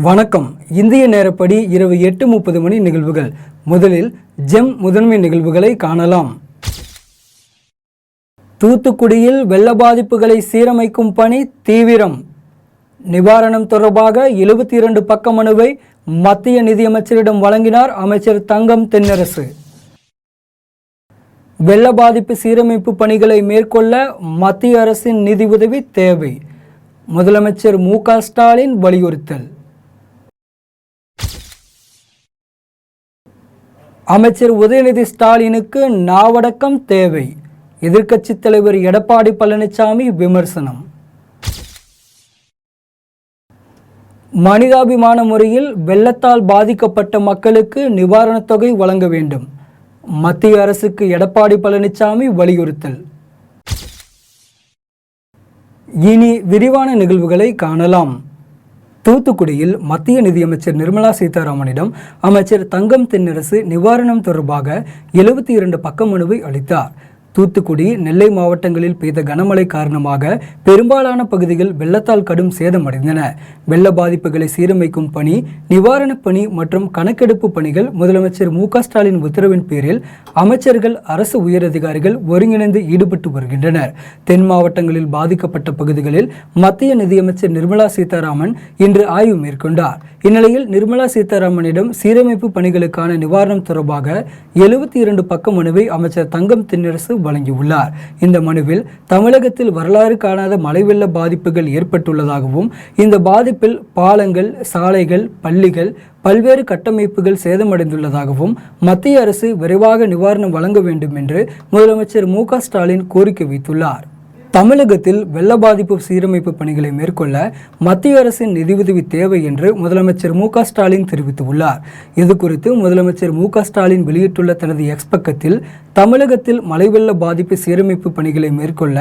வணக்கம். இந்திய நேரப்படி இரவு 8:30 மணி நிகழ்வுகள். முதலில் ஜெம் முதன்மை நிகழ்வுகளை காணலாம். தூத்துக்குடியில் வெள்ள பாதிப்புகளை சீரமைக்கும் பணி தீவிரம். நிவாரணம் தொடர்பாக 72 பக்க மனுவை மத்திய நிதியமைச்சரிடம் வழங்கினார் அமைச்சர் தங்கம் தென்னரசு. வெள்ள பாதிப்பு சீரமைப்பு பணிகளை மேற்கொள்ள மத்திய அரசின் நிதி உதவி தேவை. முதலமைச்சர் மு.க. ஸ்டாலின் வலியுறுத்தல். அமைச்சர் உதயநிதி ஸ்டாலினுக்கு நாவடக்கம் தேவை. எதிர்க்கட்சித் தலைவர் எடப்பாடி பழனிசாமி விமர்சனம். மனிதாபிமான முறையில் வெள்ளத்தால் பாதிக்கப்பட்ட மக்களுக்கு நிவாரணத் தொகை வழங்க வேண்டும். மத்திய அரசுக்கு எடப்பாடி பழனிசாமி வலியுறுத்தல். இனி விரிவான நிகழ்வுகளை காணலாம். தூத்துக்குடியில் மத்திய நிதியமைச்சர் நிர்மலா சீதாராமனிடம் அமைச்சர் தங்கம் தென்னரசு நிவாரணம் தொடர்பாக 72 பக்க மனுவை அளித்தார். தூத்துக்குடி, நெல்லை மாவட்டங்களில் பெய்த கனமழை காரணமாக பெரும்பாலான பகுதிகள் வெள்ளத்தால் கடும் சேதமடைந்தன. வெள்ள பாதிப்புகளை சீரமைக்கும் பணி, நிவாரணப் பணி மற்றும் கணக்கெடுப்பு பணிகள் முதலமைச்சர் மு.க. ஸ்டாலின் உத்தரவின் பேரில் அமைச்சர்கள், அரசு உயரதிகாரிகள் ஒருங்கிணைந்து ஈடுபட்டு வருகின்றனர். தென் மாவட்டங்களில் பாதிக்கப்பட்ட பகுதிகளில் மத்திய நிதியமைச்சர் நிர்மலா சீதாராமன் இன்று ஆய்வு மேற்கொண்டார். இந்நிலையில் நிர்மலா சீதாராமனிடம் சீரமைப்பு பணிகளுக்கான நிவாரணம் தொடர்பாக 72 பக்க மனுவை அமைச்சர் தங்கம் தென்னரசு வழங்கியுள்ளார். இந்த மனுவில் தமிழகத்தில் வரலாறு காணாத மழை வெள்ள பாதிப்புகள் ஏற்பட்டுள்ளதாகவும், இந்த பாதிப்பில் பாலங்கள், சாலைகள், பள்ளிகள், பல்வேறு கட்டமைப்புகள் சேதமடைந்துள்ளதாகவும் மத்திய அரசு விரைவாக நிவாரணம் வழங்க வேண்டும் என்று முதலமைச்சர் மு.க. ஸ்டாலின் கோரிக்கை வைத்துள்ளார். தமிழகத்தில் வெள்ள பாதிப்பு சீரமைப்பு பணிகளை மேற்கொள்ள மத்திய அரசின் நிதியுதவி தேவை என்று முதலமைச்சர் மு.க. ஸ்டாலின் தெரிவித்துள்ளார். இது குறித்து முதலமைச்சர் மு.க. ஸ்டாலின் வெளியிட்டுள்ள தனது எக்ஸ் பக்கத்தில், தமிழகத்தில் மழை வெள்ள பாதிப்பு சீரமைப்பு பணிகளை மேற்கொள்ள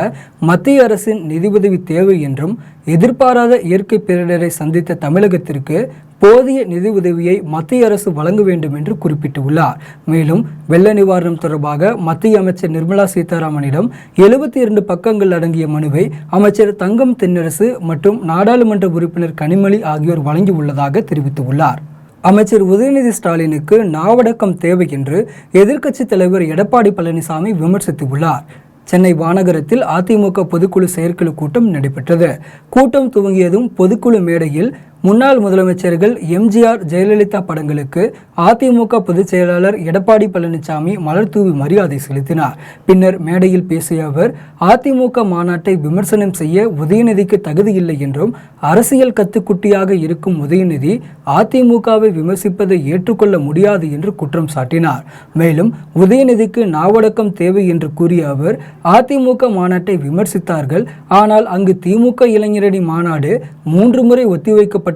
மத்திய அரசின் நிதியுதவி தேவை என்றும், எதிர்பாராத இயற்கை பேரிடரை சந்தித்த தமிழகத்திற்கு போதிய நிதி உதவியை மத்திய அரசு வழங்க வேண்டும் என்று குறிப்பிட்டுள்ளார். மேலும் வெள்ள நிவாரணம் தொடர்பாக மத்திய அமைச்சர் நிர்மலா சீதாராமனிடம் 72 பக்கங்கள் அடங்கிய மனுவை அமைச்சர் தங்கம் தென்னரசு மற்றும் நாடாளுமன்ற உறுப்பினர் கனிமொழி ஆகியோர் வழங்கியுள்ளதாக தெரிவித்துள்ளார். அமைச்சர் உதயநிதி ஸ்டாலினுக்கு நாவடக்கம் தேவை என்று எதிர்க்கட்சித் தலைவர் எடப்பாடி பழனிசாமி விமர்சித்துள்ளார். சென்னை மாநகரத்தில் அதிமுக பொதுக்குழு செயற்குழு கூட்டம் நடைபெற்றது. கூட்டம் துவங்கியதும் பொதுக்குழு மேடையில் முன்னாள் முதலமைச்சர்கள் எம்ஜிஆர், ஜெயலலிதா படங்களுக்கு அதிமுக பொதுச் செயலாளர் எடப்பாடி பழனிசாமி மலர் தூவி மரியாதை செலுத்தினார். பின்னர் மேடையில் பேசிய அவர், அதிமுக மாநாட்டை விமர்சனம் செய்ய உதயநிதிக்கு தகுதியில்லை என்றும், அரசியல் கத்துக்குட்டியாக இருக்கும் உதயநிதி அதிமுகவை விமர்சிப்பதை ஏற்றுக்கொள்ள முடியாது என்று குற்றம் சாட்டினார். மேலும் உதயநிதிக்கு நாவடக்கம் தேவை என்று கூறிய அவர், அதிமுக மாநாட்டை விமர்சித்தார்கள், ஆனால் அங்கு திமுக இளைஞரணி மாநாடு 3 முறை ஒத்திவைக்கப்பட்டுள்ளதாக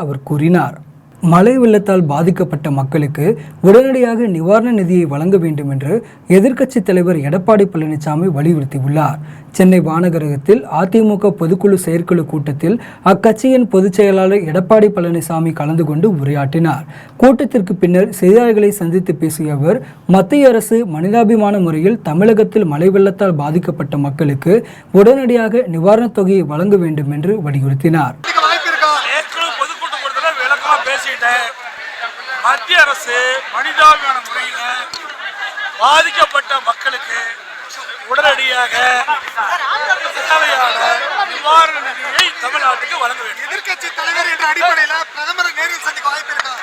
அவர் கூறினார். மழை வெள்ளத்தால் பாதிக்கப்பட்ட மக்களுக்கு உடனடியாக நிவாரண நிதியை வழங்க வேண்டும் என்று எதிர்க்கட்சித் தலைவர் எடப்பாடி பழனிசாமி வலியுறுத்தியுள்ளார். சென்னை மாநகரத்தில் அதிமுக பொதுக்குழு செயற்குழு கூட்டத்தில் அக்கட்சியின் பொதுச் செயலாளர் எடப்பாடி பழனிசாமி கலந்து கொண்டு உரையாற்றினார். கூட்டத்திற்கு பின்னர் செய்தியாளர்களை சந்தித்து பேசிய அவர், மத்திய அரசு மனிதாபிமான முறையில் தமிழகத்தில் மழை வெள்ளத்தால் பாதிக்கப்பட்ட மக்களுக்கு உடனடியாக நிவாரணத் தொகையை வழங்க வேண்டும் என்று வலியுறுத்தினார். மத்திய அரசு மனிதாபிமான முறையில் பாதிக்கப்பட்ட மக்களுக்கு உடனடியாக தேவையான நிவாரண நிதியை தமிழ்நாட்டுக்கு வழங்க வேண்டும். எதிர்க்கட்சி தலைவர் என்ற அடிப்படையில் பிரதமரை நேரில் சந்திக்க வாய்ப்பு இருக்கா?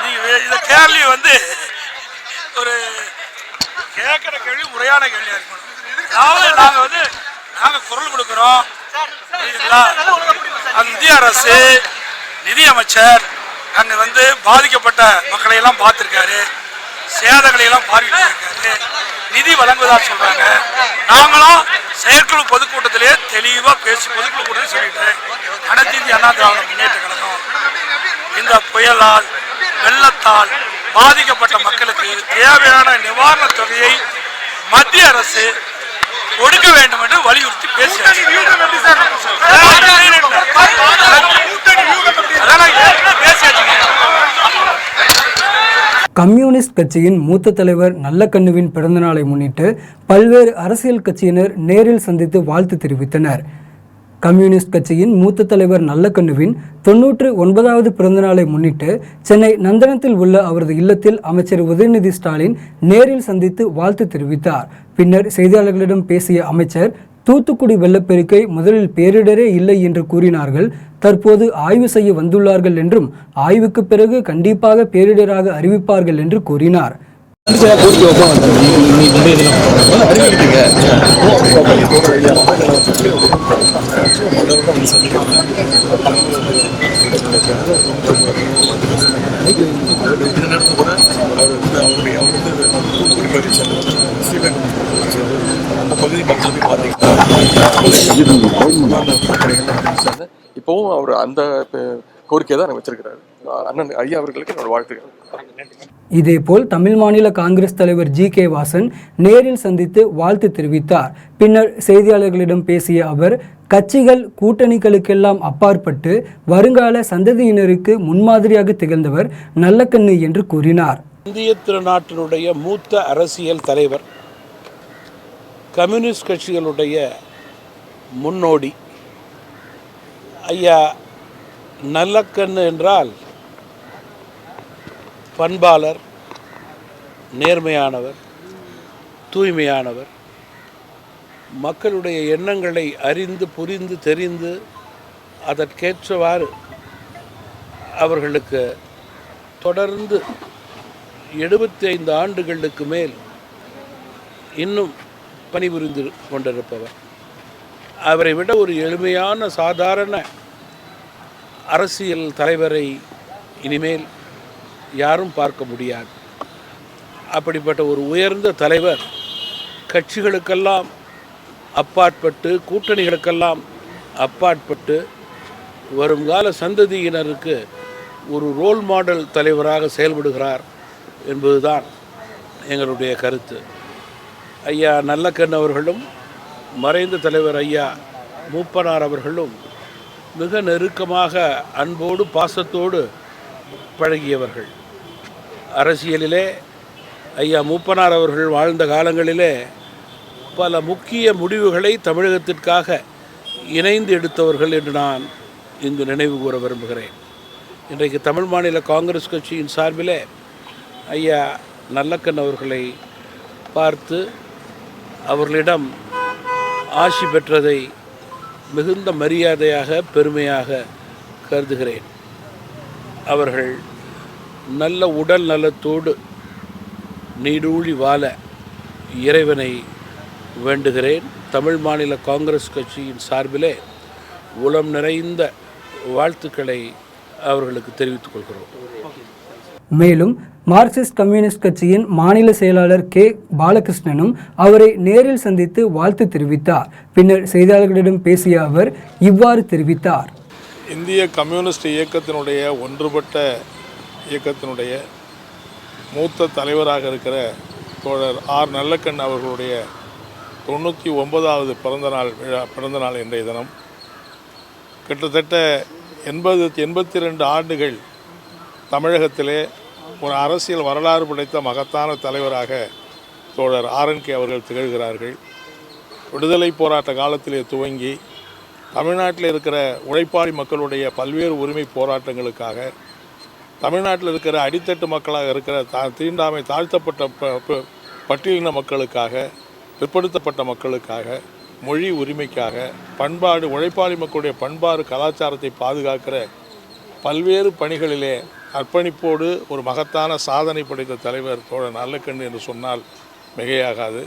நீங்க கேள்வி ஒரு கேட்கிற கேள்வி முறையான கேள்வியா இருக்கணும். அதாவது நாங்க குரல் கொடுக்கிறோம். மத்திய அரசு நிதியமைச்சர் அங்க பாதிக்கப்பட்ட மக்களை எல்லாம் பார்த்திருக்காரு, சேதங்களை எல்லாம் பார்வையிட்டிருக்காரு, நிதி வழங்குவதா சொல்றாங்க. நாங்களும் செயற்குழு பொதுக்கூட்டத்திலே தெளிவா பேசி பொதுக்குழு கூட்டத்தில் சொல்லிட்டேன், அனைத்து இந்திய அண்ணா திராவிட முன்னேற்ற கழகம் இந்த புயலால் வெள்ளத்தால் பாதிக்கப்பட்ட மக்களுக்கு தேவையான நிவாரணத் தொகையை மத்திய அரசு கொடுக்க வேண்டும் என்று வலியுறுத்தி பேசியாச்சு. கம்யூனிஸ்ட் கட்சியின் மூத்த தலைவர் நல்லக்கண்ணுவின் பிறந்தநாளை முன்னிட்டு பல்வேறு அரசியல் கட்சியினர் நேரில் சந்தித்து வாழ்த்து தெரிவித்தனர். கம்யூனிஸ்ட் கட்சியின் மூத்த தலைவர் நல்லக்கண்ணுவின் 99வது பிறந்தநாளை முன்னிட்டு சென்னை நந்தனத்தில் உள்ள அவரது இல்லத்தில் அமைச்சர் உதயநிதி ஸ்டாலின் நேரில் சந்தித்து வாழ்த்து தெரிவித்தார். பின்னர் செய்தியாளர்களிடம் பேசிய அமைச்சர், தூத்துக்குடி வெள்ளப்பெருக்கை முதலில் பேரிடரே இல்லை என்று கூறினார்கள். தற்போது ஆய்வு செய்ய வந்துள்ளார்கள் என்றும் ஆய்வுக்கு பிறகு கண்டிப்பாக பேரிடராக அறிவிப்பார்கள் என்று கூறினார். இப்பவும் அவர் அந்த கோரிக்கையை தான் வச்சிருக்கிறாரு. அண்ணன் ஐயா அவர்களுக்கு என்னோட வாழ்த்துக்கள். இதேபோல் தமிழ் மாநில காங்கிரஸ் தலைவர் ஜி.கே. வாசன் நேரில் சந்தித்து வாழ்த்து தெரிவித்தார். பின்னர் செய்தியாளர்களிடம் பேசிய அவர், கட்சிகள் கூட்டணிகளுக்கெல்லாம் அப்பாற்பட்டு வருங்கால சந்ததியினருக்கு முன்மாதிரியாக திகழ்ந்தவர் நல்லக்கண்ணு என்று கூறினார். இந்திய திருநாட்டினுடைய மூத்த அரசியல் தலைவர், கம்யூனிஸ்ட் கட்சிகளுடைய முன்னோடி ஐயா நல்லக்கண்ணு என்றால் பண்பாளர், நேர்மையானவர், தூய்மையானவர், மக்களுடைய எண்ணங்களை அறிந்து புரிந்து தெரிந்து அதற்கேற்றவாறு அவர்களுக்கு தொடர்ந்து 75 ஆண்டுகளுக்கு மேல் இன்னும் பணிபுரிந்து கொண்டிருப்பவர். அவரை விட ஒரு எளிமையான சாதாரண அரசியல் தலைவரை இனிமேல் யாரும் பார்க்க முடியாது. அப்படிப்பட்ட ஒரு உயர்ந்த தலைவர் கட்சிகளுக்கெல்லாம் அப்பாற்பட்டு, கூட்டணிகளுக்கெல்லாம் அப்பாற்பட்டு வருங்கால சந்ததியினருக்கு ஒரு ரோல் மாடல் தலைவராக செயல்படுகிறார் என்பதுதான் எங்களுடைய கருத்து. ஐயா நல்லக்கண்ணு அவர்களும் மறைந்த தலைவர் ஐயா மூப்பனார் அவர்களும் மிக நெருக்கமாக அன்போடு பாசத்தோடு பழகியவர்கள். அரசியலிலே ஐயா மூப்பனார் அவர்கள் வாழ்ந்த காலங்களிலே பல முக்கிய முடிவுகளை தமிழகத்திற்காக இணைந்து எடுத்தவர்கள் என்று நான் இங்கு நினைவு கூற விரும்புகிறேன். இன்றைக்கு தமிழ் மாநில காங்கிரஸ் கட்சியின் சார்பிலே ஐயா நல்லக்கண்ணு அவர்களை பார்த்து அவர்களிடம் ஆசி பெற்றதை மிகுந்த மரியாதையாக, பெருமையாக கருதுகிறேன். அவர்கள் நல்ல உடல் நலத்தோடு நீடூழி வாழ இறைவனை வேண்டுகிறேன். தமிழ் மாநில காங்கிரஸ் கட்சியின் சார்பிலே உளம் நிறைந்த வாழ்த்துக்களை அவர்களுக்கு தெரிவித்துக் கொள்கிறோம். மேலும் மார்க்சிஸ்ட் கம்யூனிஸ்ட் கட்சியின் மாநில செயலாளர் கே. பாலகிருஷ்ணனும் அவரை நேரில் சந்தித்து வாழ்த்து தெரிவித்தார். பின்னர் செய்தியாளர்களிடம் பேசிய அவர் இவ்வாறு தெரிவித்தார். இந்திய கம்யூனிஸ்ட் இயக்கத்தினுடைய ஒன்றுபட்ட இயக்கத்தினுடைய மூத்த தலைவராக இருக்கிற தோழர் ஆர் நல்லக்கண்ணு அவர்களுடைய 99வது பிறந்தநாள் இன்றைய தினம். கிட்டத்தட்ட 82 ஆண்டுகள் தமிழகத்திலே ஒரு அரசியல் வரலாறு படைத்த மகத்தான தலைவராக தோழர் ஆர்.என்.கே. அவர்கள் திகழ்கிறார்கள். விடுதலை போராட்ட காலத்திலே துவங்கி தமிழ்நாட்டில் இருக்கிற உழைப்பாளி மக்களுடைய பல்வேறு உரிமை போராட்டங்களுக்காக, தமிழ்நாட்டில் இருக்கிற அடித்தட்டு மக்களாக இருக்கிற தீண்டாமை தாழ்த்தப்பட்ட பட்டியலின மக்களுக்காக, பிற்படுத்தப்பட்ட மக்களுக்காக, மொழி உரிமைக்காக, பண்பாடு உழைப்பாளி மக்களுடைய பண்பாடு கலாச்சாரத்தை பாதுகாக்கிற பல்வேறு பணிகளிலே அர்ப்பணிப்போடு ஒரு மகத்தான சாதனை படைத்த தலைவர் தோழர் நல்லக்கண்ணு என்று சொன்னால் மிகையாகாது.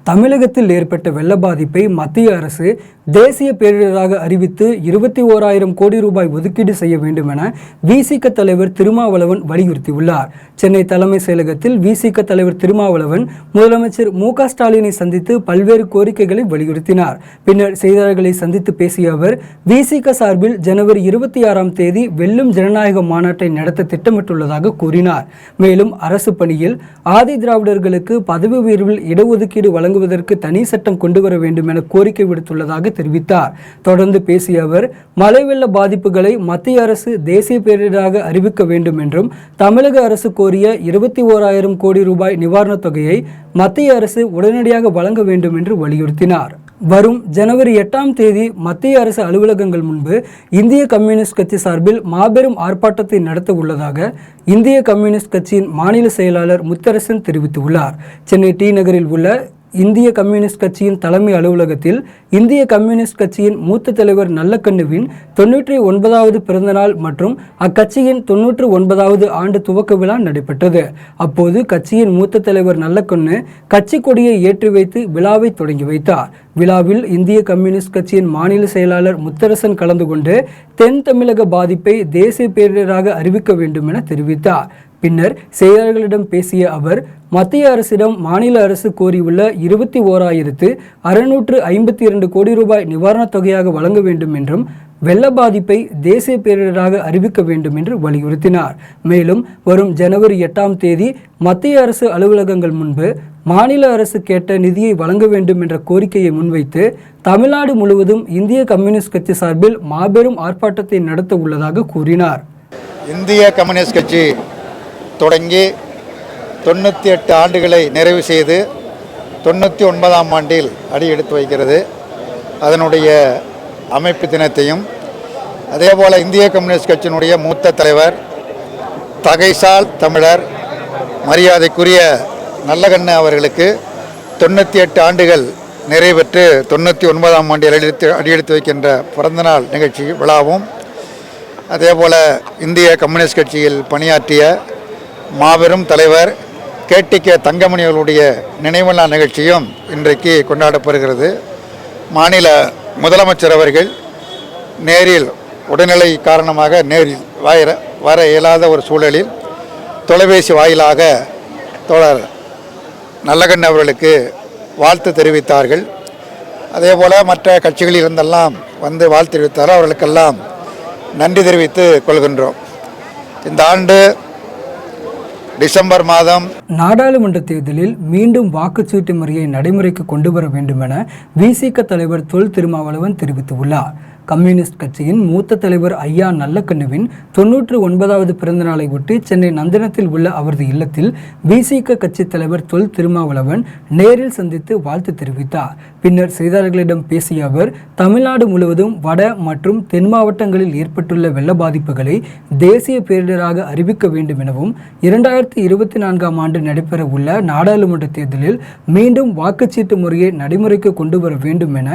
தமிழகத்தில் ஏற்பட்ட வெள்ள பாதிப்பை மத்திய அரசு தேசிய பேரிடராக அறிவித்து 21,000 கோடி ரூபாய் ஒதுக்கீடு செய்ய வேண்டும் என விசிக தலைவர் திருமாவளவன் வலியுறுத்தியுள்ளார். சென்னை தலைமை செயலகத்தில் விசிக தலைவர் திருமாவளவன் முதலமைச்சர் மு.க. ஸ்டாலினை சந்தித்து பல்வேறு கோரிக்கைகளை வலியுறுத்தினார். பின்னர் செய்தியாளர்களை சந்தித்து பேசிய அவர், விசிக சார்பில் ஜனவரி 26ஆம் தேதி வெல்லும் ஜனநாயக மாநாட்டை நடத்த திட்டமிட்டுள்ளதாக கூறினார். மேலும் அரசு பணியில் ஆதி திராவிடர்களுக்கு பதவி உயர்வில் இடஒதுக்கீடு வழங்குவதற்கு தனி சட்டம் கொண்டு வர வேண்டும் என கோரிக்கை விடுத்துள்ளதாக தெரிவித்தார். தொடர்ந்து பேசிய அவர், மழை வெள்ள பாதிப்புகளை மத்திய அரசு தேசிய பேரிடராக அறிவிக்க வேண்டும் என்றும், தமிழக அரசு கோரிய 21,000 கோடி ரூபாய் நிவாரணத் தொகையை மத்திய அரசு உடனடியாக வழங்க வேண்டும் என்று வலியுறுத்தினார். வரும் ஜனவரி 8ஆம் தேதி மத்திய அரசு அலுவலகங்கள் முன்பு இந்திய கம்யூனிஸ்ட் கட்சி சார்பில் மாபெரும் ஆர்ப்பாட்டத்தை நடத்த உள்ளதாக இந்திய கம்யூனிஸ்ட் கட்சியின் மாநில செயலாளர் முத்தரசன் தெரிவித்துள்ளார். சென்னை டி நகரில் உள்ள இந்திய கம்யூனிஸ்ட் கட்சியின் தலைமை அலுவலகத்தில் இந்திய கம்யூனிஸ்ட் கட்சியின் மூத்த தலைவர் நல்லக்கண்ணுவின் 99வது பிறந்தநாள் மற்றும் அக்கட்சியின் 99வது ஆண்டு துவக்க விழா நடைபெற்றது. அப்போது கட்சியின் மூத்த தலைவர் நல்லக்கண்ணு கட்சி கொடியை ஏற்றி வைத்து விழாவை தொடங்கி வைத்தார். விழாவில் இந்திய கம்யூனிஸ்ட் கட்சியின் மாநில செயலாளர் முத்தரசன் கலந்து கொண்டு தென் தமிழக பாதிப்பை தேசிய பேரிடராக அறிவிக்க வேண்டும் என தெரிவித்தார். பின்னர் செய்தியாளர்களிடம் பேசிய அவர் மத்திய அரசிடம் மாநில அரசு கோரியுள்ள 21,652 கோடி ரூபாய் நிவாரணத் தொகையாக வழங்க வேண்டும் என்றும் வெள்ள பாதிப்பை தேசிய பேரிடராக அறிவிக்க வேண்டும் என்று வலியுறுத்தினார். மேலும் வரும் ஜனவரி 8ஆம் தேதி மத்திய அரசு அலுவலகங்கள் முன்பு மாநில அரசு கேட்ட நிதியை வழங்க வேண்டும் என்ற கோரிக்கையை முன்வைத்து தமிழ்நாடு முழுவதும் இந்திய கம்யூனிஸ்ட் கட்சி சார்பில் மாபெரும் ஆர்ப்பாட்டத்தை நடத்த உள்ளதாக கூறினார். இந்திய கம்யூனிஸ்ட் கட்சி தொடங்கி 98 ஆண்டுகளை நிறைவு செய்து 99ஆம் ஆண்டில் அடி எடுத்து வைக்கிறது. அதனுடைய அமைப்பு தினத்தையும் அதேபோல் இந்திய கம்யூனிஸ்ட் கட்சியினுடைய மூத்த தலைவர் தகைசால் தமிழர் மரியாதைக்குரிய நல்லகண்ணு அவர்களுக்கு 98 ஆண்டுகள் நிறைவேற்று 99ஆம் ஆண்டில் அடியெடுத்து வைக்கின்ற பிறந்தநாள் நிகழ்ச்சி விழாவும், அதேபோல் இந்திய கம்யூனிஸ்ட் கட்சியில் பணியாற்றிய மாபெரும் தலைவர் கேடிகே தங்கமணி அவர்களுடைய நினைவு நாள் நிகழ்ச்சியும் இன்றைக்கு கொண்டாடப்படுகிறது. மாநில முதலமைச்சர் அவர்கள் நேரில் உடல்நிலை காரணமாக நேரில் வர இயலாத ஒரு சூழலில் தொலைபேசி வாயிலாக தோழர் நல்லகண்ணு அவர்களுக்கு வாழ்த்து தெரிவித்தார்கள். அதேபோல் மற்ற கட்சிகளில் இருந்தெல்லாம் வந்து வாழ்த்து தெரிவித்தார். அவர்களுக்கெல்லாம் நன்றி தெரிவித்து கொள்கின்றோம். இந்த ஆண்டு டிசம்பர் மாதம் நாடாளுமன்ற தேர்தலில் மீண்டும் வாக்குச்சீட்டு முறையை நடைமுறைக்கு கொண்டு வர வேண்டும் என விசிக தலைவர் தொல் திருமாவளவன் தெரிவித்துள்ளார். கம்யூனிஸ்ட் கட்சியின் மூத்த தலைவர் ஐயா நல்லக்கண்ணுவின் 99வது பிறந்த நாளை ஒட்டி சென்னை நந்தனத்தில் உள்ள அவரது இல்லத்தில் விசிக கட்சி தலைவர் தொல் திருமாவளவன் நேரில் சந்தித்து வாழ்த்து தெரிவித்தார். பின்னர் செய்தியாளர்களிடம் பேசிய அவர் தமிழ்நாடு முழுவதும் வட மற்றும் தென் மாவட்டங்களில் ஏற்பட்டுள்ள வெள்ள பாதிப்புகளை தேசிய பேரிடராக அறிவிக்க வேண்டும் எனவும் 2024ஆம் ஆண்டு நடைபெற உள்ள நாடாளுமன்ற தேர்தலில் மீண்டும் வாக்குச்சீட்டு முறையை நடைமுறைக்கு கொண்டு வர வேண்டும் என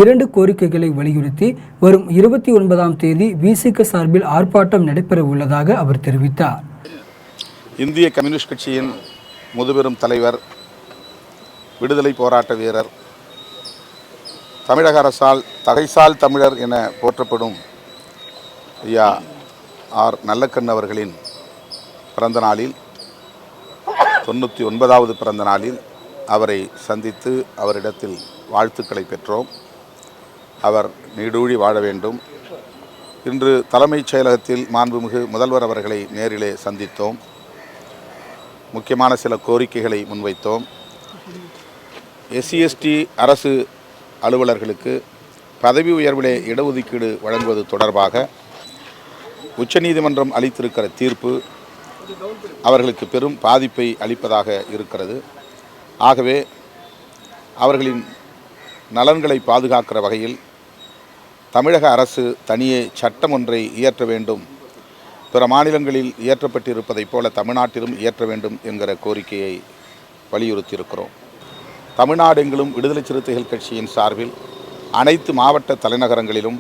2 கோரிக்கைகளை வலியுறுத்தி வரும் 29ஆம் தேதி விசிக சார்பில் ஆர்ப்பாட்டம் நடைபெற உள்ளதாக அவர் தெரிவித்தார். இந்திய கம்யூனிஸ்ட் கட்சியின் முதுபெரும் தலைவர், விடுதலை போராட்ட வீரர், தமிழக அரசால் தகைசால் தமிழர் என போற்றப்படும் ஐயா ஆர் நல்லக்கண்ணு அவர்களின் பிறந்த நாளில் 99வது பிறந்த நாளில் அவரை சந்தித்து அவரிடத்தில் வாழ்த்துக்களை பெற்றோம். அவர் நீடூழி வாழ வேண்டும். இன்று தலைமைச் செயலகத்தில் மாண்புமிகு முதல்வர் அவர்களை நேரிலே சந்தித்தோம். முக்கியமான சில கோரிக்கைகளை முன்வைத்தோம். SC/ST அரசு அலுவலர்களுக்கு பதவி உயர்விலே இடஒதுக்கீடு வழங்குவது தொடர்பாக உச்சநீதிமன்றம் அளித்திருக்கிற தீர்ப்பு அவர்களுக்கு பெரும் பாதிப்பை அளிப்பதாக இருக்கிறது. ஆகவே அவர்களின் நலன்களை பாதுகாக்கிற வகையில் தமிழக அரசு தனியே சட்டம் ஒன்றை இயற்ற வேண்டும், பிற மாநிலங்களில் இயற்றப்பட்டிருப்பதைப் போல தமிழ்நாட்டிலும் இயற்ற வேண்டும் என்கிற கோரிக்கையை வலியுறுத்தியிருக்கிறோம். தமிழ்நாடெங்கிலும் விடுதலை சிறுத்தைகள் கட்சியின் சார்பில் அனைத்து மாவட்ட தலைநகரங்களிலும்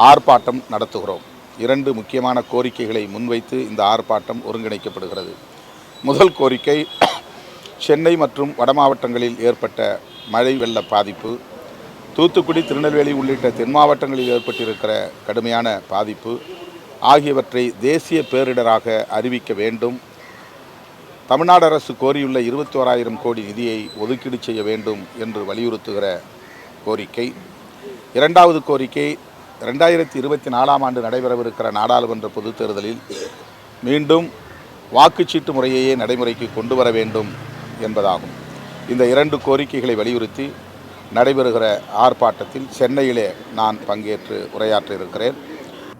ஆர்ப்பாட்டம் நடத்துகிறோம். 2 முக்கியமான கோரிக்கைகளை முன்வைத்து இந்த ஆர்ப்பாட்டம் ஒருங்கிணைக்கப்படுகிறது. முதல் கோரிக்கை, சென்னை மற்றும் வட மாவட்டங்களில் ஏற்பட்ட மழை வெள்ள பாதிப்பு, தூத்துக்குடி, திருநெல்வேலி உள்ளிட்ட தென் மாவட்டங்களில் ஏற்பட்டிருக்கிற கடுமையான பாதிப்பு ஆகியவற்றை தேசிய பேரிடராக அறிவிக்க வேண்டும். தமிழ்நாடு அரசு கோரியுள்ள 21,000 கோடி நிதியை ஒதுக்கீடு செய்ய வேண்டும் என்று வலியுறுத்துகிற கோரிக்கை. 2வது கோரிக்கை, 2024ஆம் ஆண்டு நடைபெறவிருக்கிற நாடாளுமன்ற பொதுத் தேர்தலில் மீண்டும் வாக்குச்சீட்டு முறையையே நடைமுறைக்கு கொண்டு வர வேண்டும் என்பதாகும். இந்த 2 கோரிக்கைகளை வலியுறுத்தி நடைபெறுகிற ஆர்ப்பாட்டத்தில் சென்னையிலே நான் பங்கேற்று உரையாற்ற இருக்கிறேன்.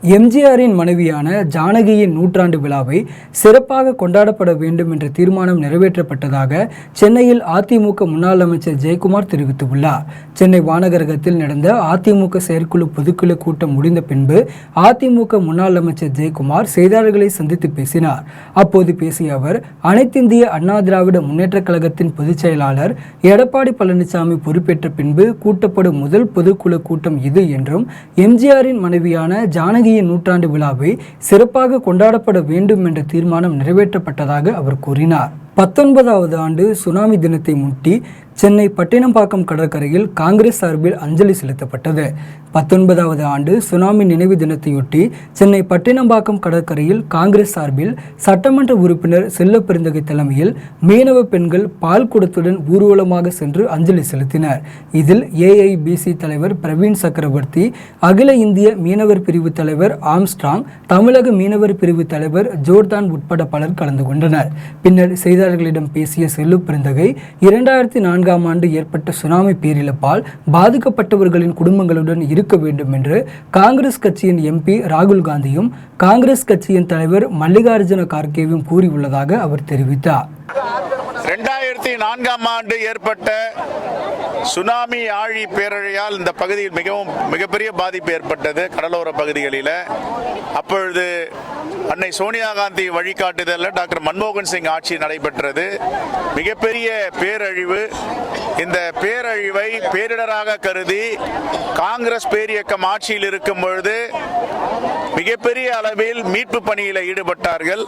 எம்ஜிஆரின் மனைவியான ஜானகியின் நூற்றாண்டு விழாவை சிறப்பாக கொண்டாடப்பட வேண்டும் என்ற தீர்மானம் நிறைவேற்றப்பட்டதாக சென்னையில் அதிமுக முன்னாள் அமைச்சர் ஜெயக்குமார் தெரிவித்துள்ளார். சென்னை வானகரகத்தில் நடந்த அதிமுக செயற்குழு பொதுக்குழு கூட்டம் முடிந்த பின்பு அதிமுக முன்னாள் அமைச்சர் ஜெயக்குமார் செய்தியாளர்களை சந்தித்து பேசினார். அப்போது பேசிய அவர், அனைத்திந்திய அண்ணா திராவிட முன்னேற்ற கழகத்தின் பொதுச் செயலாளர் எடப்பாடி பழனிசாமி பொறுப்பேற்ற பின்பு கூட்டப்படும் முதல் பொதுக்குழு கூட்டம் இது என்றும், எம்ஜிஆரின் மனைவியான ஜானகி நூற்றாண்டு விழாவை சிறப்பாக கொண்டாடப்பட வேண்டும் என்ற தீர்மானம் நிறைவேற்றப்பட்டதாக அவர் கூறினார். 19வது ஆண்டு சுனாமி தினத்தை முன்னிட்டு சென்னை பட்டினப்பாக்கம் கடற்கரையில் காங்கிரஸ் சார்பில் அஞ்சலி செலுத்தப்பட்டது. 19வது ஆண்டு சுனாமி நினைவு தினத்தையொட்டி சென்னை பட்டினப்பாக்கம் கடற்கரையில் காங்கிரஸ் சார்பில் சட்டமன்ற உறுப்பினர் செல்லப்பெருந்தகை தலைமையில் மீனவ பெண்கள் பால் குடத்துடன் ஊர்வலமாக சென்று அஞ்சலி செலுத்தினர். இதில் ஏஐபிசி தலைவர் பிரவீன் சக்கரவர்த்தி, அகில இந்திய மீனவர் பிரிவு தலைவர் ஆம்ஸ்ட்ராங், தமிழக மீனவர் பிரிவு தலைவர் ஜோர்தான் உட்பட பலர் கலந்து கொண்டனர். பின்னர் செய்தியாளர்களிடம் பேசிய செல்லப்பெருந்தகை, 2004 ஆண்டு ஏற்பட்ட சுனாமி பேரிழப்பால் பாதிக்கப்பட்டவர்களின் குடும்பங்களுடன் இருக்க வேண்டும் என்று காங்கிரஸ் கட்சியின் எம்பி ராகுல் காந்தியும் காங்கிரஸ் கட்சியின் தலைவர் மல்லிகார்ஜுன கார்கேவும் கூறியுள்ளதாக அவர் தெரிவித்தார். 2004 ஆண்டு ஏற்பட்ட சுனாமி ஆழி பேரழியால் இந்த பகுதியில் மிகப்பெரிய பாதிப்பு ஏற்பட்டது. கடலோர பகுதிகளில் அப்பொழுது அன்னை சோனியா காந்தி வழிகாட்டுதலில் டாக்டர் மன்மோகன் சிங் ஆட்சி நடைபெற்றது. மிகப்பெரிய பேரழிவு. இந்த பேரழிவை பேரிடராக கருதி காங்கிரஸ் பேரியக்கம் ஆட்சியில் இருக்கும் பொழுது மிகப்பெரிய அளவில் மீட்பு பணியில் ஈடுபட்டார்கள்.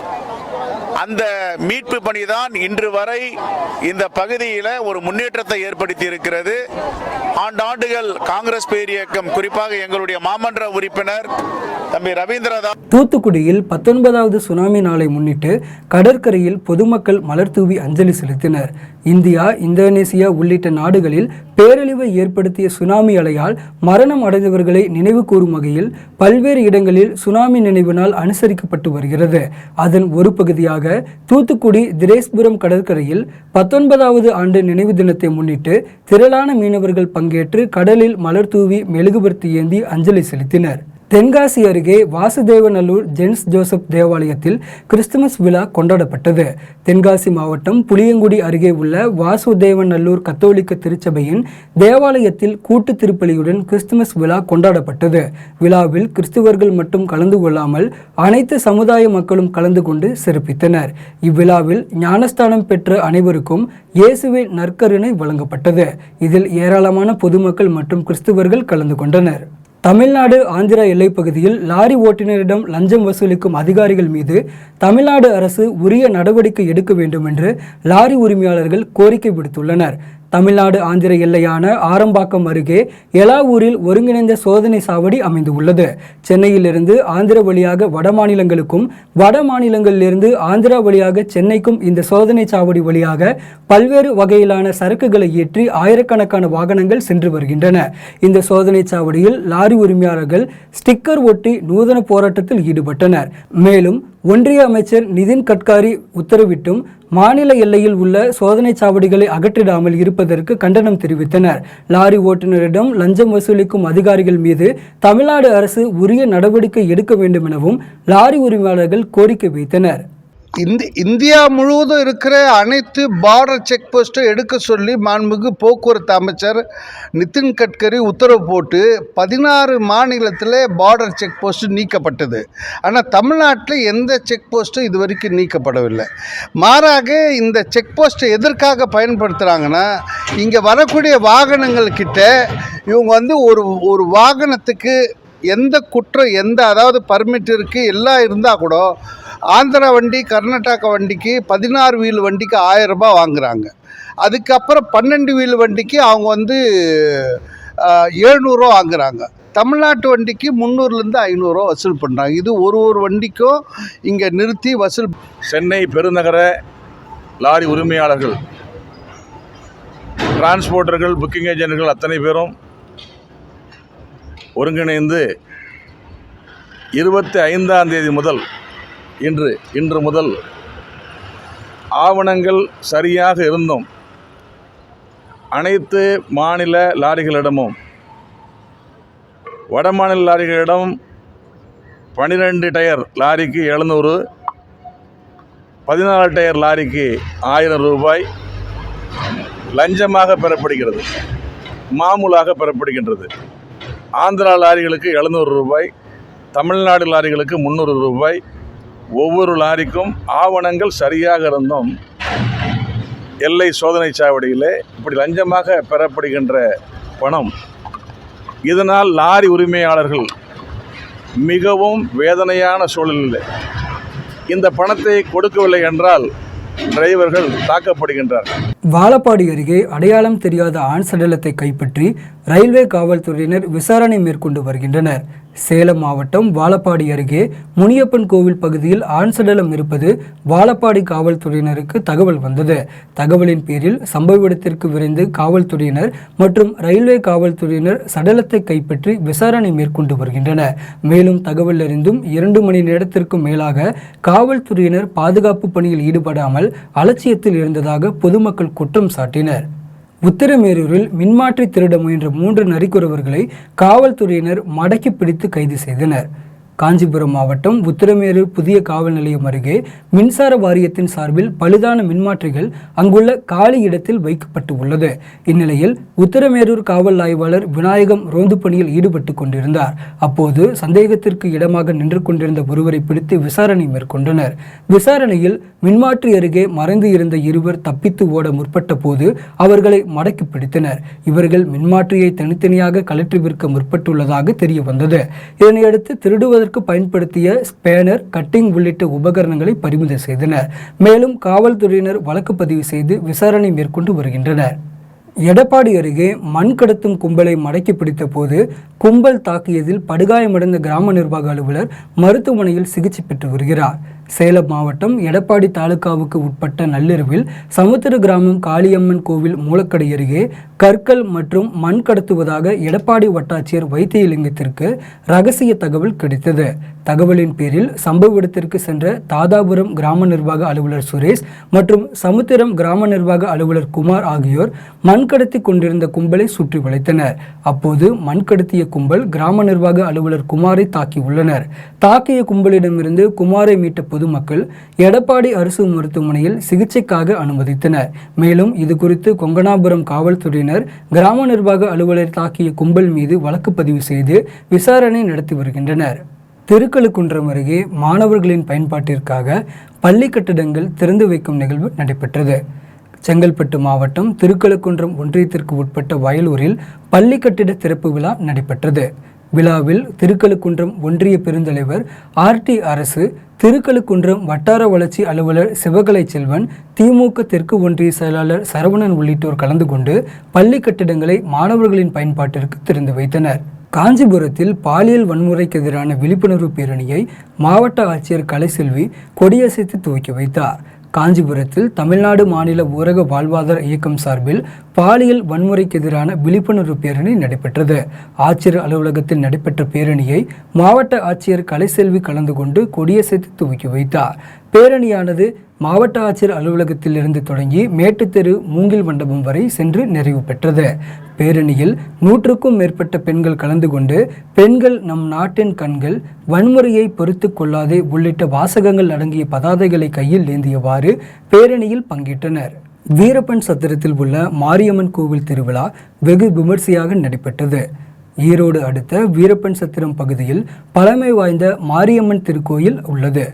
அந்த மீட்பு பணிதான் இன்று வரை இந்த பகுதியில் ஒரு முன்னேற்றத்தை ஏற்படுத்தி இருக்கிறது. ஆண்டாண்டுகள் காங்கிரஸ் பேரியக்கம், குறிப்பாக எங்களுடைய மாமன்ற உறுப்பினர் தம்பி ரவீந்திரநாத். தூத்துக்குடியில் 19வது சுனாமி நாளை முன்னிட்டு கடற்கரையில் பொதுமக்கள் மலர் தூவி அஞ்சலி செலுத்தினர். இந்தியா, இந்தோனேசியா உள்ளிட்ட நாடுகளில் பேரழிவை ஏற்படுத்திய சுனாமி அலையால் மரணம் அடைந்தவர்களை நினைவு கூறும் வகையில் பல்வேறு இடங்களில் சுனாமி நினைவு நாள் அனுசரிக்கப்பட்டு வருகிறது. அதன் ஒரு பகுதியாக தூத்துக்குடி திரேஸ்புரம் கடற்கரையில் 19வது ஆண்டு நினைவு தினத்தை முன்னிட்டு திரளான மீனவர்கள் பங்கேற்று கடலில் மலர் தூவி மெழுகுவர்த்தி ஏந்தி அஞ்சலி செலுத்தினர். தென்காசி அருகே வாசுதேவநல்லூர் ஜென்ஸ் ஜோசப் தேவாலயத்தில் கிறிஸ்துமஸ் விழா கொண்டாடப்பட்டது. தென்காசி மாவட்டம் புளியங்குடி அருகே உள்ள வாசுதேவநல்லூர் கத்தோலிக்க திருச்சபையின் தேவாலயத்தில் கூட்டு திருப்பலியுடன் கிறிஸ்துமஸ் விழா கொண்டாடப்பட்டது. விழாவில் கிறிஸ்துவர்கள் மட்டும் கலந்து கொள்ளாமல் அனைத்து சமுதாய மக்களும் கலந்து கொண்டு சிறப்பித்தனர். இவ்விழாவில் ஞானஸ்தானம் பெற்ற அனைவருக்கும் இயேசுவின் நற்கருணை வழங்கப்பட்டது. இதில் ஏராளமான பொதுமக்கள் மற்றும் கிறிஸ்துவர்கள் கலந்து கொண்டனர். தமிழ்நாடு ஆந்திரா எல்லைப்பகுதியில் லாரி ஓட்டுநரிடம் லஞ்சம் வசூலிக்கும் அதிகாரிகள் மீது தமிழ்நாடு அரசு உரிய நடவடிக்கை எடுக்க வேண்டும் என்று லாரி உரிமையாளர்கள் கோரிக்கை விடுத்துள்ளனர். தமிழ்நாடு ஆந்திர எல்லையான ஆரம்பாக்கம் அருகே எலாவூரில் ஒருங்கிணைந்த சோதனை சாவடி அமைந்துள்ளது. சென்னையிலிருந்து ஆந்திர வழியாக வட மாநிலங்களுக்கும், வட மாநிலங்களிலிருந்து ஆந்திரா வழியாக சென்னைக்கும் இந்த சோதனை சாவடி வழியாக பல்வேறு வகையிலான சரக்குகளை ஏற்றி ஆயிரக்கணக்கான வாகனங்கள் சென்று வருகின்றன. இந்த சோதனை சாவடியில் லாரி உரிமையாளர்கள் ஸ்டிக்கர் ஒட்டி நூதன போராட்டத்தில் ஈடுபட்டனர். மேலும் ஒன்றிய அமைச்சர் நிதின் கட்காரி உத்தரவிட்டும் மாநில எல்லையில் உள்ள சோதனை சாவடிகளை அகற்றிடாமல் இருப்பதற்கு கண்டனம் தெரிவித்தனர். லாரி ஓட்டுநரிடம் லஞ்சம் வசூலிக்கும் அதிகாரிகள் மீது தமிழ்நாடு அரசு உரிய நடவடிக்கை எடுக்க வேண்டும் எனவும் லாரி உரிமையாளர்கள் கோரிக்கை வைத்தனர். இந்தியா முழுவதும் இருக்கிற அனைத்து பார்டர் செக் போஸ்ட்டும் எடுக்க சொல்லி மாண்புமிகு போக்குவரத்து அமைச்சர் நிதின் கட்கரி உத்தரவு போட்டு 16 மாநிலத்தில் பார்டர் செக் போஸ்ட்டு நீக்கப்பட்டது. ஆனால் தமிழ்நாட்டில் எந்த செக் போஸ்ட்டும் இது வரைக்கும் நீக்கப்படவில்லை. மாறாக இந்த செக் போஸ்ட்டை எதற்காக பயன்படுத்துகிறாங்கன்னா, இங்கே வரக்கூடிய வாகனங்கள் கிட்ட இவங்க வந்து ஒரு வாகனத்துக்கு எந்த குற்றம் அதாவது பர்மிட் இருக்குது எல்லாம் இருந்தால் கூட ஆந்திரா வண்டி, கர்நாடகா வண்டிக்கு 16 வீல் வண்டிக்கு 1000 ரூபாய் வாங்குகிறாங்க. அதுக்கப்புறம் 12 வீல் வண்டிக்கு அவங்க வந்து 700 ரூபா வாங்குகிறாங்க. தமிழ்நாட்டு வண்டிக்கு 300லேருந்து 500 ரூபா வசூல் பண்ணுறாங்க. இது ஒரு வண்டிக்கும் இங்கே நிறுத்தி வசூல். சென்னை பெருநகர லாரி உரிமையாளர்கள், டிரான்ஸ்போர்ட்டர்கள், புக்கிங் ஏஜென்ட்கள் அத்தனை பேரும் ஒருங்கிணைந்து 25ஆம் தேதி முதல் இன்று முதல் ஆவணங்கள் சரியாக இருந்தும் அனைத்து மாநில லாரிகளிடமும் வடமாநில லாரிகளிடம் 12 டயர் லாரிக்கு 700, 14 டயர் லாரிக்கு 1000 ரூபாய் லஞ்சமாக பெறப்படுகிறது, மாமூலாக பெறப்படுகின்றது. ஆந்திரா லாரிகளுக்கு 700 ரூபாய், தமிழ்நாடு லாரிகளுக்கு 300 ரூபாய். ஒவ்வொரு லாரிக்கும் ஆவணங்கள் சரியாக இருந்தும் எல்லை சோதனை சாவடியிலே இப்படி லஞ்சமாக பெறப்படுகின்ற பணம், இதனால் லாரி உரிமையாளர்கள் மிகவும் வேதனையான சூழலில் இந்த பணத்தை கொடுக்கவில்லை என்றால் டிரைவர்கள் தாக்கப்படுகின்றார்கள். வாழப்பாடி அருகே அடையாளம் தெரியாத ஆண் சடலத்தை கைப்பற்றி ரயில்வே காவல்துறையினர் விசாரணை மேற்கொண்டு வருகின்றனர். சேலம் மாவட்டம் வாழப்பாடி அருகே முனியப்பன் கோவில் பகுதியில் ஆண் சடலம் இருப்பது வாழப்பாடி காவல்துறையினருக்கு தகவல் வந்தது. தகவலின் பேரில் சம்பவ இடத்திற்கு விரைந்து காவல்துறையினர் மற்றும் ரயில்வே காவல்துறையினர் சடலத்தை கைப்பற்றி விசாரணை மேற்கொண்டு வருகின்றனர். மேலும் தகவல் அறிந்தும் 2 மணி நேரத்திற்கும் மேலாக காவல்துறையினர் பாதுகாப்பு பணியில் ஈடுபடாமல் அலட்சியத்தில் இருந்ததாக பொதுமக்கள் குற்றம் சாட்டினர். உத்திரமேரூரில் மின்மாற்றி திருட முயன்ற 3 நரிக்குறவர்களை காவல்துறையினர் மடக்கி பிடித்து கைது செய்தனர். காஞ்சிபுரம் மாவட்டம் உத்திரமேரூர் புதிய காவல் நிலையம் அருகே மின்சார வாரியத்தின் சார்பில் பழுதான மின்மாற்றிகள் அங்குள்ள காலி இடத்தில் வைக்கப்பட்டு உள்ளது. இந்நிலையில் உத்திரமேரூர் காவல் ஆய்வாளர் விநாயகம் ரோந்து பணியில் ஈடுபட்டு கொண்டிருந்தார். அப்போது சந்தேகத்திற்கு இடமாக நின்று கொண்டிருந்த ஒருவரை பிடித்து விசாரணை மேற்கொண்டனர். விசாரணையில் மின்மாற்றி அருகே மறைந்து இருந்த இருவர் தப்பித்து ஓட முற்பட்ட போது அவர்களை மடக்கி பிடித்தனர். இவர்கள் மின்மாற்றியை தனித்தனியாக கழற்றி விற்க முற்பட்டுள்ளதாக தெரிய வந்தது. இதனையடுத்து திருடுவதற்கு பயன்படுத்திய ஸ்பேனர், கட்டிங் உள்ளிட்ட உபகரணங்களை பறிமுதல் செய்தனர். மேலும் காவல்துறையினர் வழக்கு பதிவு செய்து விசாரணை மேற்கொண்டு வருகின்றனர். எடப்பாடி அருகே மண் கடத்தும் கும்பலை மடக்கி பிடித்த போது கும்பல் தாக்கியதில் படுகாயமடைந்த கிராம நிர்வாக அலுவலர் மருத்துவமனையில் சிகிச்சை பெற்று வருகிறார். சேலம் மாவட்டம் எடப்பாடி தாலுகாவுக்கு உட்பட்ட நள்ளிரவில் சமுத்திர கிராமம் காளியம்மன் கோவில் மூலக்கடை அருகே கற்கள் மற்றும் மண் கடத்துவதாக எடப்பாடி வட்டாட்சியர் வைத்தியலிங்கத்திற்கு ரகசிய தகவல் கிடைத்தது. தகவலின் பேரில் சம்பவ இடத்திற்கு சென்ற தாதாபுரம் கிராம நிர்வாக அலுவலர் சுரேஷ் மற்றும் சமுத்திரம் கிராம நிர்வாக அலுவலர் குமார் ஆகியோர் மண் கடத்தி கொண்டிருந்த கும்பலை சுற்றி வளைத்தனர். அப்போது மண் கடத்திய கும்பல் கிராம நிர்வாக அலுவலர் குமாரை தாக்கியுள்ளனர். தாக்கிய கும்பலிடமிருந்து குமாரை மீட்ட பொதுமக்கள் எடப்பாடி அரசு மருத்துவமனையில் சிகிச்சைக்காக அனுமதித்தனர். மேலும் இது குறித்து கொங்கனாபுரம் காவல்துறையினர் கிராம நிர்வாக அலுவலர் தாக்கிய கும்பல் மீது வழக்கு பதிவு செய்து விசாரணை நடத்தி வருகின்றனர். திருக்கழுக்குன்றம் அருகே மாணவர்களின் பயன்பாட்டிற்காக பள்ளி கட்டிடங்கள் திறந்து வைக்கும் நிகழ்வு நடைபெற்றது. செங்கல்பட்டு மாவட்டம் திருக்கழுக்குன்றம் ஒன்றியத்திற்கு உட்பட்ட வயலூரில் பள்ளி கட்டிட திறப்பு விழா நடைபெற்றது. விழாவில் திருக்கழுக்குன்றம் ஒன்றிய பெருந்தலைவர் ஆர்டி அரசு, திருக்கழுக்குன்றம் வட்டார வளர்ச்சி அலுவலர் சிவகலை செல்வன், திமுக தெற்கு ஒன்றிய செயலாளர் சரவணன் உள்ளிட்டோர் கலந்து கொண்டு பள்ளி கட்டிடங்களை மாணவர்களின் பயன்பாட்டிற்கு திறந்து வைத்தனர். காஞ்சிபுரத்தில் பாலியல் வன்முறைக்கு எதிரான விழிப்புணர்வு பேரணியை மாவட்ட ஆட்சியர் கலைசெல்வி கொடியசைத்து துவக்கி வைத்தார். காஞ்சிபுரத்தில் தமிழ்நாடு மாநில ஊரக வாழ்வாதார இயக்கம் சார்பில் பாலியல் வன்முறைக்கு எதிரான விழிப்புணர்வு பேரணி நடைபெற்றது. ஆட்சியர் அலுவலகத்தில் நடைபெற்ற பேரணியை மாவட்ட ஆட்சியர் கலைசெல்வி கலந்து கொண்டு கொடியசைத்து துவக்கி வைத்தார். பேரணியானது மாவட்ட ஆட்சியர் அலுவலகத்தில் இருந்து தொடங்கி மேட்டுத்தெரு மூங்கில் மண்டபம் வரை சென்று நிறைவு பெற்றது. பேரணியில் 100க்கும் மேற்பட்ட பெண்கள் கலந்து கொண்டு பெண்கள் நம் நாட்டின் கண்கள், வன்முறையை பொறுத்து கொள்ளாதே உள்ளிட்ட வாசகங்கள் அடங்கிய பதாதைகளை கையில் ஏந்தியவாறு பேரணியில் பங்கேற்றனர். வீரப்பன் சத்திரத்தில் உள்ள மாரியம்மன் கோவில் திருவிழா வெகு விமர்சையாக நடைபெற்றது. ஈரோடு அடுத்த வீரப்பன் சத்திரம் பகுதியில் பழமை வாய்ந்த மாரியம்மன் திருக்கோயில் உள்ளது.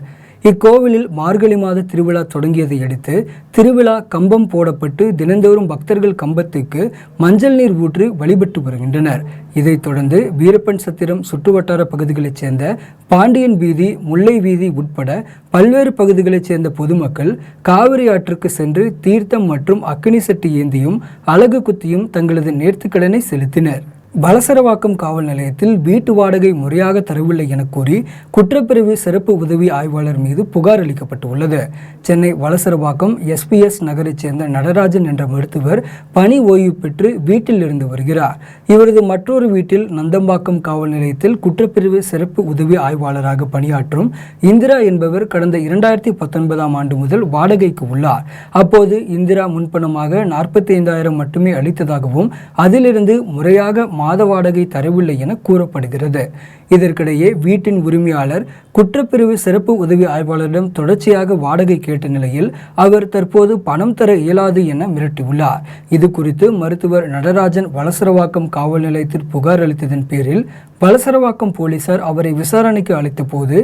இக்கோவிலில் மார்கழி மாத திருவிழா தொடங்கியதை அடுத்து திருவிழா கம்பம் போடப்பட்டு தினந்தோறும் பக்தர்கள் கம்பத்துக்கு மஞ்சள் நீர் ஊற்றி வழிபட்டு வருகின்றனர். இதைத் தொடர்ந்து வீரப்பன் சத்திரம் சுற்றுவட்டார பகுதிகளைச் சேர்ந்த பாண்டியன் வீதி, முல்லை வீதி உட்பட பல்வேறு பகுதிகளைச் சேர்ந்த பொதுமக்கள் காவிரி ஆற்றுக்கு சென்று தீர்த்தம் மற்றும் அக்கினி சட்டி ஏந்தியும் அலகு குத்தியும் தங்களது நேர்த்திக்கடனை செலுத்தினர். வலசரவாக்கம் காவல் நிலையத்தில் வீட்டு வாடகை முறையாக தரவில்லை என கூறி குற்றப்பிரிவு சிறப்பு உதவி ஆய்வாளர் மீது புகார் அளிக்கப்பட்டுள்ளது. சென்னை வலசரவாக்கம் எஸ்பிஎஸ் நகரைச் சேர்ந்த நடராஜன் என்ற மருத்துவர் பணி ஓய்வு பெற்று வீட்டில் இருந்து வருகிறார். இவரது மற்றொரு வீட்டில் நந்தம்பாக்கம் காவல் நிலையத்தில் குற்றப்பிரிவு சிறப்பு உதவி ஆய்வாளராக பணியாற்றும் இந்திரா என்பவர் கடந்த 2019ஆம் ஆண்டு முதல் வாடகைக்கு உள்ளார். அப்போது இந்திரா முன்பணமாக 45,000 மட்டுமே அளித்ததாகவும் அதிலிருந்து முறையாக மாத வாடகை தரவில்லை என கூறப்படுகிறது. இதற்கிடையே வீட்டின் உரிமையாளர் குற்றப்பிரிவு சிறப்பு உதவி ஆய்வாளரிடம் தொடர்ச்சியாக வாடகை கேட்ட நிலையில் அவர் தற்போது பணம் தர இயலாது என மிரட்டியுள்ளார். இது குறித்து மருத்துவர் நடராஜன் வலசரவாக்கம் காவல் நிலையத்தில் புகார் அளித்ததன் பேரில் வலசரவாக்கம் போலீசார் அவரை விசாரணைக்கு அழைத்த போது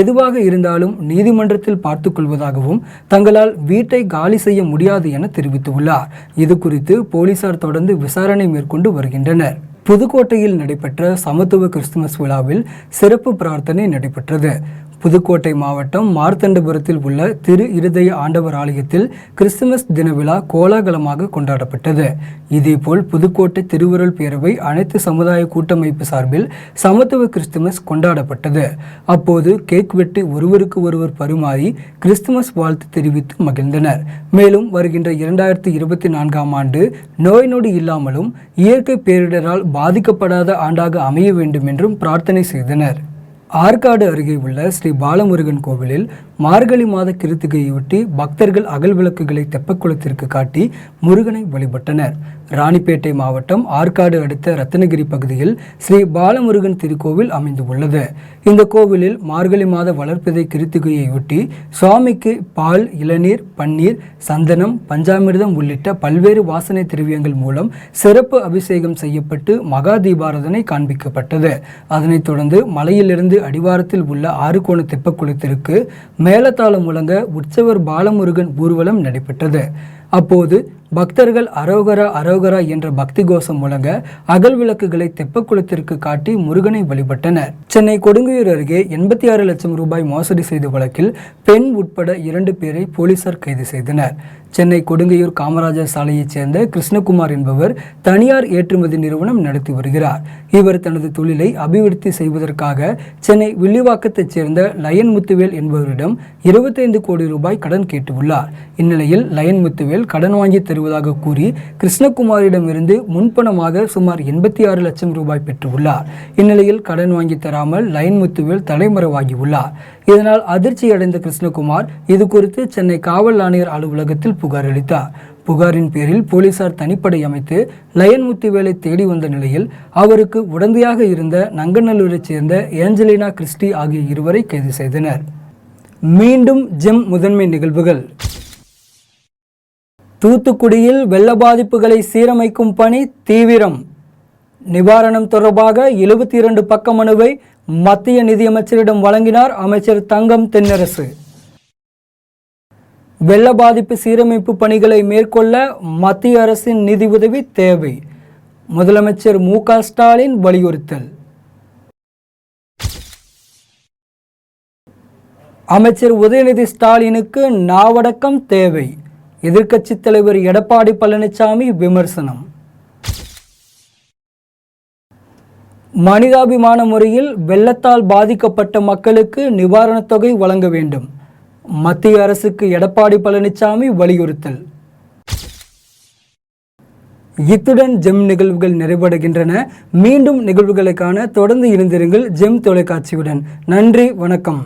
எதுவாக இருந்தாலும் நீதிமன்றத்தில் பார்த்துக் கொள்வதாகவும் தங்களால் வீட்டை காலி செய்ய முடியாது என தெரிவித்துள்ளார். இது குறித்து போலீசார் தொடர்ந்து விசாரணை மேற்கொண்டு வருகின்றனர். புதுக்கோட்டையில் நடைபெற்ற சமத்துவ கிறிஸ்துமஸ் விழாவில் சிறப்பு பிரார்த்தனை நடைபெற்றது. புதுக்கோட்டை மாவட்டம் மார்த்தண்டபுரத்தில் உள்ள திரு இருதய ஆண்டவர் ஆலயத்தில் கிறிஸ்துமஸ் தின விழா கோலாகலமாக கொண்டாடப்பட்டது. இதேபோல் புதுக்கோட்டை திருவுருள் பேரவை அனைத்து சமுதாய கூட்டமைப்பு சார்பில் சமத்துவ கிறிஸ்துமஸ் கொண்டாடப்பட்டது. அப்போது கேக் வெட்டி ஒருவருக்கு ஒருவர் பரிமாறி கிறிஸ்துமஸ் வாழ்த்து தெரிவித்து மகிழ்ந்தனர். மேலும் வருகின்ற 2024ஆம் ஆண்டு நோய் நொடி இல்லாமலும் இயற்கை பேரிடரால் பாதிக்கப்படாத ஆண்டாக அமைய வேண்டும் என்றும் பிரார்த்தனை செய்தனர். ஆற்காடு அருகே உள்ள ஸ்ரீ பாலமுருகன் கோவிலில் மார்கழி மாத கிருத்திகையொட்டி பக்தர்கள் அகல் விளக்குகளை தெப்பக்குளத்திற்கு காட்டி முருகனை வழிபட்டனர். ராணிப்பேட்டை மாவட்டம் ஆற்காடு அடுத்த ரத்னகிரி பகுதியில் ஸ்ரீ பாலமுருகன் திருக்கோவில் அமைந்துள்ளது. இந்த கோவிலில் மார்கழி மாத வளர்ப்பிதை கிருத்திகையொட்டி சுவாமிக்கு பால், இளநீர், பன்னீர், சந்தனம், பஞ்சாமிர்தம் உள்ளிட்ட பல்வேறு வாசனை திரவியங்கள் மூலம் சிறப்பு அபிஷேகம் செய்யப்பட்டு மகா தீபாராதனை காண்பிக்கப்பட்டது. அதனைத் தொடர்ந்து மலையிலிருந்து அடிவாரத்தில் உள்ள ஆறுகோண தெப்பக்குளத்திற்கு மேலத்தாளம் முழங்க உற்சவர் பாலமுருகன் ஊர்வலம் நடைபெற்றது. அப்போது பக்தர்கள் அரோகரா அரோகரா என்ற பக்தி கோஷம் முழங்க அகல் விளக்குகளை தெப்பக்குளத்திற்கு காட்டி முருகனை வழிபட்டனர். சென்னை கொடுங்கையூர் அருகே 86 லட்சம் ரூபாய் மோசடி செய்த வழக்கில் பெண் உட்பட 2 பேரை போலீசார் கைது செய்தனர். சென்னை கொடுங்கையூர் காமராஜர் சாலையைச் சேர்ந்த கிருஷ்ணகுமார் என்பவர் தனியார் ஏற்றுமதி நிறுவனம் நடத்தி வருகிறார். இவர் தனது தொழிலை அபிவிருத்தி செய்வதற்காக சென்னை வில்லிவாக்கத்தைச் சேர்ந்த லயன் முத்துவேல் என்பவரிடம் 25 கோடி ரூபாய் கடன் கேட்டுள்ளார். இந்நிலையில் லயன் முத்துவேல் கடன் வாங்கி தருவதாக கூறி கிருஷ்ணகுமாரிடமிருந்து முன்பணமாக சுமார் 86 லட்சம் ரூபாய் பெற்றுள்ளார். இந்நிலையில் கடன் வாங்கி தராமல் லயன் முத்துவேல் தலைமறைவாகியுள்ளார். இதனால் அதிர்ச்சியடைந்த கிருஷ்ணகுமார் இது குறித்து சென்னை காவல் ஆணையர் அலுவலகத்தில் புகார் அளித்தார். புகாரின் பேரில் போலீசார் தனிப்படை அமைத்து லயன் முத்துவேலை தேடி வந்த நிலையில் அவருக்கு உடந்தையாக இருந்த நங்கநல்லூரைச் சேர்ந்த ஏஞ்சலினா கிறிஸ்டி ஆகிய 2 கைது செய்தனர். மீண்டும் ஜெம் முதன்மை நிகழ்வுகள். தூத்துக்குடியில் வெள்ள பாதிப்புகளை சீரமைக்கும் பணி தீவிரம். நிவாரணம் தொடர்பாக 72 பக்க மனுவை மத்திய நிதியமைச்சரிடம் வழங்கினார் அமைச்சர் தங்கம் தென்னரசு. வெள்ள பாதிப்பு சீரமைப்பு பணிகளை மேற்கொள்ள மத்திய அரசின் நிதி உதவி தேவை. முதலமைச்சர் மு.க. ஸ்டாலின் வலியுறுத்தல். அமைச்சர் உதயநிதி ஸ்டாலினுக்கு நாவடக்கம் தேவை. எதிர்க்கட்சித் தலைவர் எடப்பாடி பழனிசாமி விமர்சனம். மனிதாபிமான முறையில் வெள்ளத்தால் பாதிக்கப்பட்ட மக்களுக்கு நிவாரணத் தொகை வழங்க வேண்டும். மத்திய அரசுக்கு எடப்பாடி பழனிசாமி வலியுறுத்தல். இத்துடன் ஜெம் நிகழ்வுகள் நிறைவடைகின்றன. மீண்டும் நிகழ்வுகளுக்கான தொடர்ந்து இருந்திருங்கள் ஜெம் தொலைக்காட்சியுடன். நன்றி, வணக்கம்.